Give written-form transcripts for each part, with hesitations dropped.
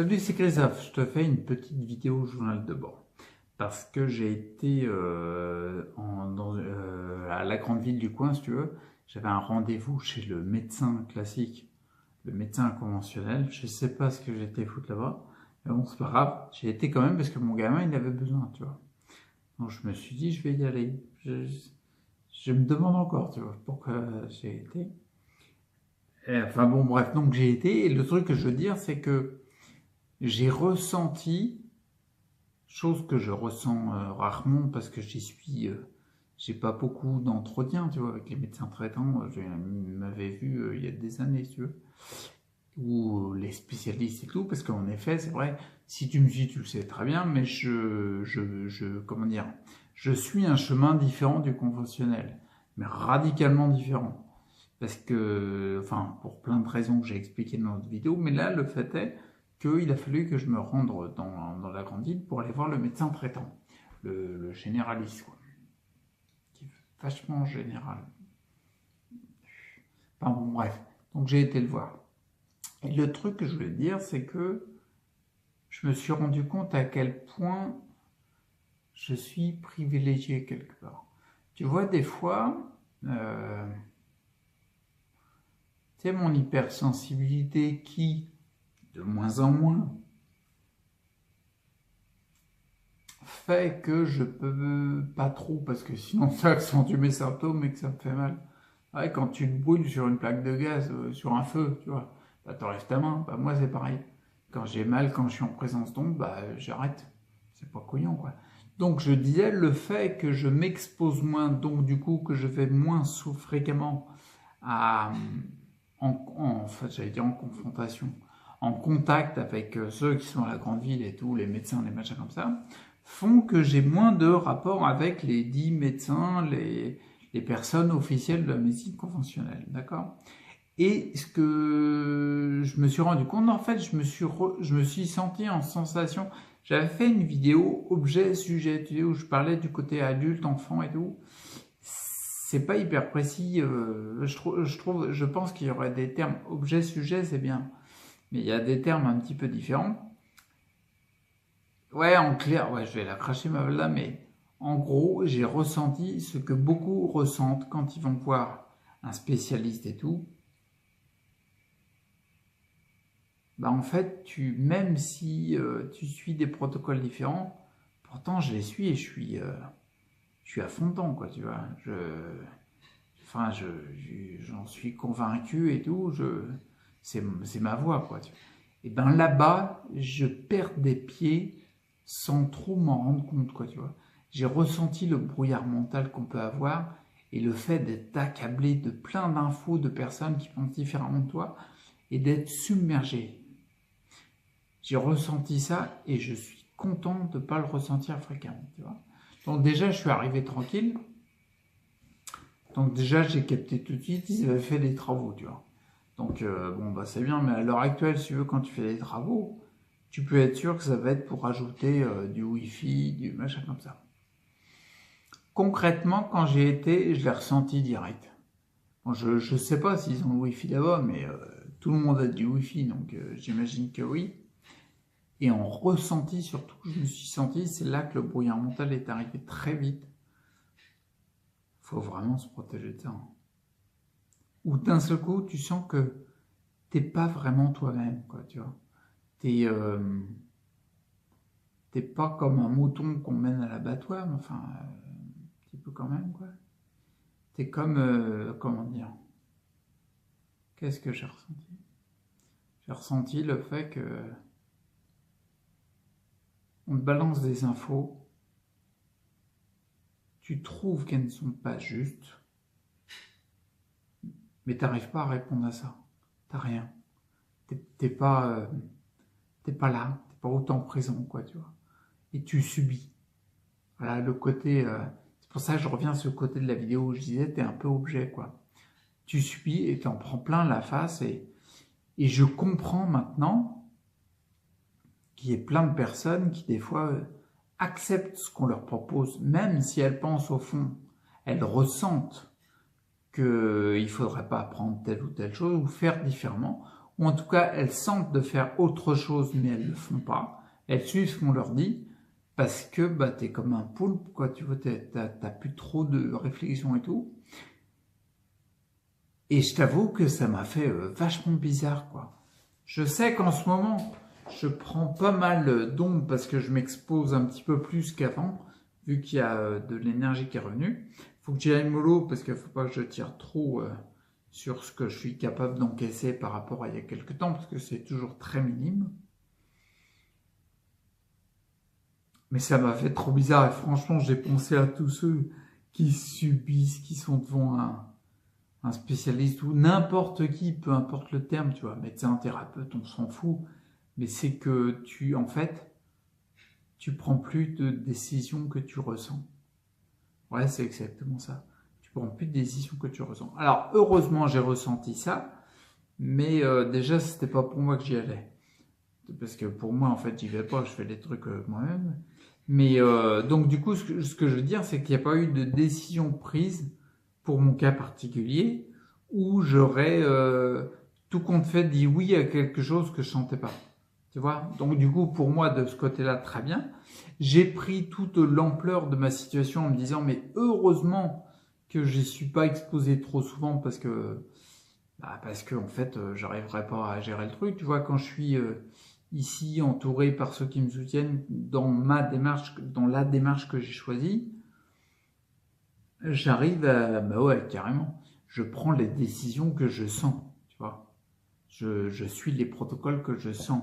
Salut, c'est Christophe. Je te fais une petite vidéo journal de bord. Parce que j'ai été à la grande ville du coin, si tu veux. J'avais un rendez-vous chez le médecin classique, le médecin conventionnel. Je sais pas ce que j'étais foutre là-bas. Mais bon, c'est pas grave. J'ai été quand même parce que mon gamin, il avait besoin, tu vois. Donc je me suis dit, je vais y aller. Je me demande encore, tu vois, pourquoi j'ai été. Enfin bon, bref, donc j'ai été. Et le truc que je veux dire, c'est que j'ai ressenti, chose que je ressens rarement parce que j'ai pas beaucoup d'entretien, tu vois, avec les médecins traitants. Je m'avais vu il y a des années, si tu veux, ou les spécialistes et tout, parce qu'en effet, c'est vrai, si tu me suis, tu le sais très bien, mais comment dire, je suis un chemin différent du conventionnel, mais radicalement différent. Parce que, enfin, pour plein de raisons que j'ai expliquées dans notre vidéo, mais là, le fait est qu'il a fallu que je me rende dans la grande ville pour aller voir le médecin traitant, le généraliste, quoi, qui est vachement général. Enfin bon, bref, donc j'ai été le voir. Et le truc que je voulais dire, c'est que je me suis rendu compte à quel point je suis privilégié quelque part. Tu vois, des fois, tu sais, mon hypersensibilité qui, de moins en moins, fait que je peux pas trop, parce que sinon ça accentue mes symptômes et que ça me fait mal. Ouais, quand tu te brûles sur une plaque de gaz, sur un feu, tu vois, bah t'enlèves ta main, bah moi c'est pareil. Quand j'ai mal, quand je suis en présence d'ombre, bah j'arrête. C'est pas couillon, quoi. Donc je disais, le fait que je m'expose moins, donc du coup que je vais moins fréquemment à, en fait, j'allais dire en confrontation, en contact avec ceux qui sont à la grande ville et tout, les médecins, les machins comme ça, font que j'ai moins de rapport avec les dits médecins, les personnes officielles de la médecine conventionnelle, d'accord? Et ce que je me suis rendu compte, en fait, je me suis senti en sensation. J'avais fait une vidéo objet-sujet, tu sais, où je parlais du côté adulte, enfant et tout. C'est pas hyper précis. Je pense qu'il y aurait des termes objet-sujet, c'est bien, mais il y a des termes un petit peu différents. Ouais, en clair, ouais, je vais la cracher ma là, mais en gros, j'ai ressenti ce que beaucoup ressentent quand ils vont voir un spécialiste et tout. Bah en fait, même si tu suis des protocoles différents, pourtant je les suis et je suis à fond dedans, quoi, tu vois. Enfin, j'en suis convaincu et tout. C'est ma voix, quoi. Et ben là-bas, je perds des pieds sans trop m'en rendre compte, quoi, tu vois. J'ai ressenti le brouillard mental qu'on peut avoir et le fait d'être accablé de plein d'infos de personnes qui pensent différemment de toi et d'être submergé. J'ai ressenti ça et je suis content de ne pas le ressentir fréquemment, tu vois. Donc déjà, je suis arrivé tranquille. Donc déjà, j'ai capté tout de suite, ils avaient fait des travaux, tu vois. Donc bon, bah c'est bien, mais à l'heure actuelle, si tu veux, quand tu fais des travaux, tu peux être sûr que ça va être pour ajouter du Wi-Fi, du machin comme ça. Concrètement, quand j'ai été, je l'ai ressenti direct. Bon, je ne sais pas s'ils ont le Wi-Fi là-bas, mais tout le monde a du Wi-Fi, donc j'imagine que oui. Et en ressenti, surtout, je me suis senti, c'est là que le brouillard mental est arrivé très vite. Il faut vraiment se protéger de ça. Hein. Ou d'un seul coup, tu sens que t'es pas vraiment toi-même, quoi, tu vois. T'es pas comme un mouton qu'on mène à l'abattoir, mais enfin, un petit peu quand même, quoi. T'es comme, comment dire, qu'est-ce que j'ai ressenti? J'ai ressenti le fait que on te balance des infos, tu trouves qu'elles ne sont pas justes, mais t'arrives pas à répondre à ça. T'as rien. T'es pas là, t'es pas autant présent, quoi, tu vois. Et tu subis. Voilà, le côté... c'est pour ça que je reviens sur le côté de la vidéo où je disais, t'es un peu objet, quoi. Tu subis et t'en prends plein la face. Et je comprends maintenant qu'il y ait plein de personnes qui, des fois, acceptent ce qu'on leur propose, même si elles pensent au fond, elles ressentent qu'il ne faudrait pas apprendre telle ou telle chose ou faire différemment, ou en tout cas elles sentent de faire autre chose mais elles le font pas, elles suivent ce qu'on leur dit parce que bah, t'es comme un poulpe, quoi, tu vois, t'as plus trop de réflexion et tout. Et je t'avoue que ça m'a fait vachement bizarre, quoi. Je sais qu'en ce moment, je prends pas mal d'ondes parce que je m'expose un petit peu plus qu'avant, vu qu'il y a de l'énergie qui est revenue. Faut que j'y aille mollo parce qu'il faut pas que je tire trop sur ce que je suis capable d'encaisser par rapport à il y a quelques temps, parce que c'est toujours très minime. Mais ça m'a fait trop bizarre et franchement, j'ai pensé à tous ceux qui subissent, qui sont devant un spécialiste ou n'importe qui, peu importe le terme, tu vois, médecin, thérapeute, on s'en fout. Mais c'est que en fait, tu prends plus de décisions que tu ressens. Ouais, c'est exactement ça. Tu prends plus de décisions que tu ressens. Alors, heureusement, j'ai ressenti ça, mais déjà, c'était pas pour moi que j'y allais. Parce que pour moi, en fait, j'y vais pas, je fais les trucs moi-même. Mais donc, du coup, ce que je veux dire, c'est qu'il n'y a pas eu de décision prise pour mon cas particulier où j'aurais tout compte fait dit oui à quelque chose que je sentais pas. Tu vois? Donc, du coup, pour moi, de ce côté-là, très bien. J'ai pris toute l'ampleur de ma situation en me disant, mais heureusement que j'y suis pas exposé trop souvent parce que en fait, j'arriverai pas à gérer le truc. Tu vois, quand je suis ici entouré par ceux qui me soutiennent dans ma démarche, dans la démarche que j'ai choisie, j'arrive à, bah ouais, carrément, je prends les décisions que je sens, tu vois. Je suis les protocoles que je sens.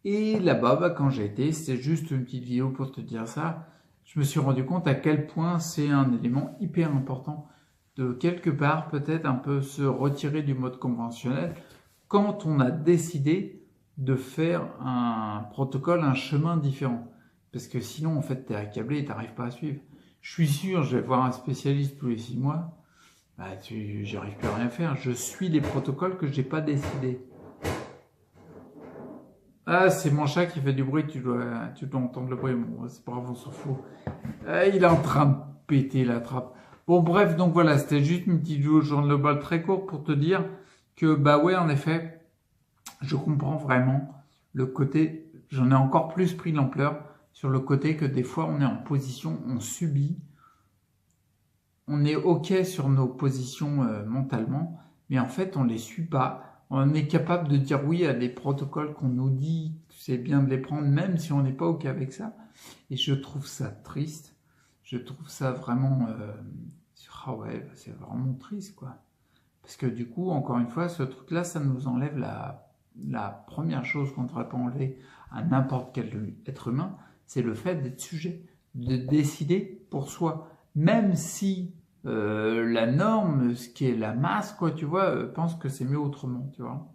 Et là-bas, bah, quand j'ai été, c'était juste une petite vidéo pour te dire ça, je me suis rendu compte à quel point c'est un élément hyper important de quelque part peut-être un peu se retirer du mode conventionnel quand on a décidé de faire un protocole, un chemin différent. Parce que sinon, en fait, t'es accablé et t'arrives pas à suivre. Je suis sûr, je vais voir un spécialiste tous les 6 mois, bah, j'arrive plus à rien faire. Je suis les protocoles que j'ai pas décidé. Ah, c'est mon chat qui fait du bruit, tu dois entendre le bruit. Bon, c'est pas grave, on s'en fout. Ah, il est en train de péter la trappe. Bon, bref, donc voilà, c'était juste une petite vidéo journal très courte pour te dire que, bah ouais, en effet, je comprends vraiment le côté, j'en ai encore plus pris l'ampleur sur le côté que des fois on est en position, on subit, on est ok sur nos positions mentalement, mais en fait on les suit pas. On est capable de dire oui à des protocoles qu'on nous dit que c'est bien de les prendre, même si on n'est pas ok avec ça. Et je trouve ça triste. Je trouve ça vraiment, ah ouais, c'est vraiment triste quoi. Parce que du coup, encore une fois, ce truc-là, ça nous enlève la première chose qu'on ne devrait pas enlever à n'importe quel être humain, c'est le fait d'être sujet, de décider pour soi. Même si la norme, ce qui est la masse, quoi, tu vois, pense que c'est mieux autrement, tu vois.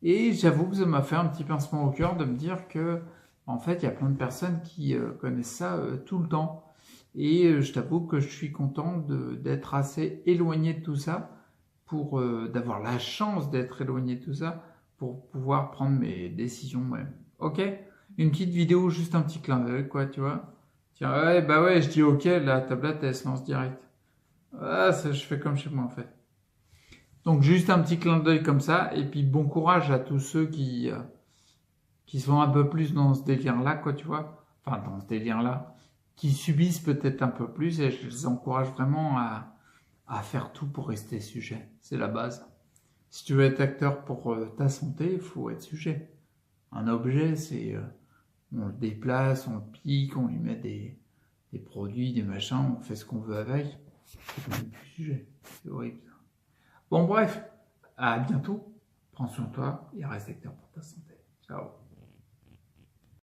Et j'avoue que ça m'a fait un petit pincement au cœur de me dire que, en fait, il y a plein de personnes qui connaissent ça tout le temps. Et je t'avoue que je suis content d'être assez éloigné de tout ça pour d'avoir la chance d'être éloigné de tout ça pour pouvoir prendre mes décisions moi-même. Ok? Une petite vidéo, juste un petit clin d'œil, quoi, tu vois? Tiens, ouais, bah ouais, je dis ok, la tablette elle se lance direct. Ah, ça, je fais comme chez moi en fait. Donc juste un petit clin d'œil comme ça, et puis bon courage à tous ceux qui sont un peu plus dans ce délire-là, quoi, tu vois? Enfin, dans ce délire-là, qui subissent peut-être un peu plus, et je les encourage vraiment à faire tout pour rester sujet. C'est la base. Si tu veux être acteur pour ta santé, il faut être sujet. Un objet, c'est on le déplace, on le pique, on lui met des produits, des machins, on fait ce qu'on veut avec. C'est quand même plus sujet. C'est horrible. Bon bref, à bientôt. Prends soin de toi et reste acteur pour ta santé. Ciao.